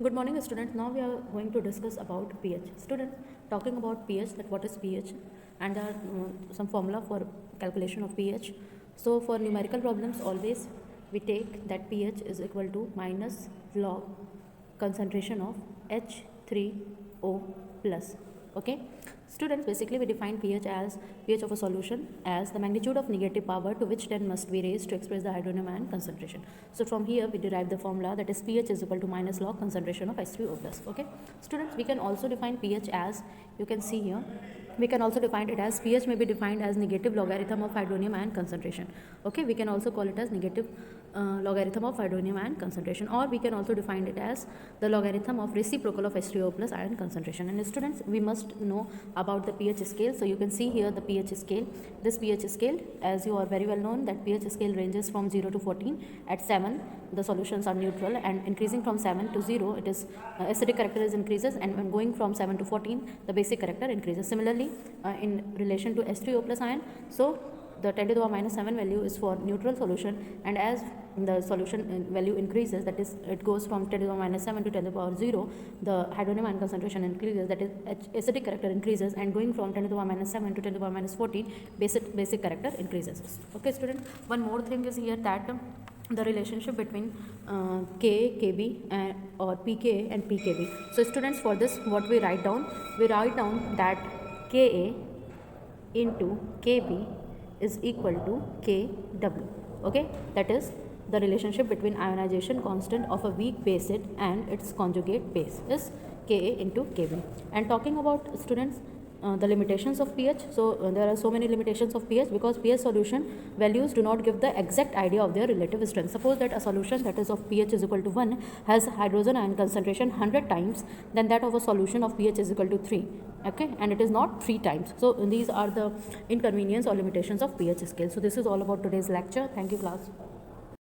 Good morning, students. Now we are going to discuss about pH. Students, talking about pH, that what is pH, and there are some formula for calculation of pH. So for numerical problems, always we take that pH is equal to minus log concentration of H3O plus. Okay, students, basically we define pH as pH of a solution as the magnitude of negative power to which 10 must be raised to express the hydronium ion concentration. So from here we derive the formula, that is pH is equal to minus log concentration of H3O plus. Okay, students, we can also define pH as, you can see here, we can also define it as pH may be defined as negative logarithm of hydronium ion concentration. Okay, we can also call it as negative logarithm of hydronium ion concentration, or we can also define it as the logarithm of reciprocal of H3O plus ion concentration. And students, we must know about the pH scale. So you can see here the pH scale. This pH scale, as you are very well known, that pH scale ranges from 0 to 14. At 7 the solutions are neutral, and increasing from 7 to 0 it is acidic character is increases, and when going from 7 to 14 the basic character increases. Similarly, in relation to H3O plus ion, so the 10 to the power minus 7 value is for neutral solution, and as the solution value increases, that is it goes from 10 to the power minus 7 to 10 to the power 0, the hydronium ion concentration increases, that is acidic character increases, and going from 10 to the power minus 7 to 10 to the power minus 14 basic character increases. Okay, student, one more thing is here, that the relationship between Ka, Kb or Pka and Pkb. So students, for this what we write down that Ka into Kb is equal to Kw. Okay, that is the relationship between ionization constant of a weak base and its conjugate base is Ka into Kb. And talking about, students, the limitations of pH. So there are so many limitations of pH, because pH solution values do not give the exact idea of their relative strength. Suppose that a solution that is of pH is equal to 1 has hydrogen ion concentration 100 times than that of a solution of pH is equal to 3. Okay, and it is not 3 times. So these are the inconvenience or limitations of pH scale. So this is all about today's lecture. Thank you, class.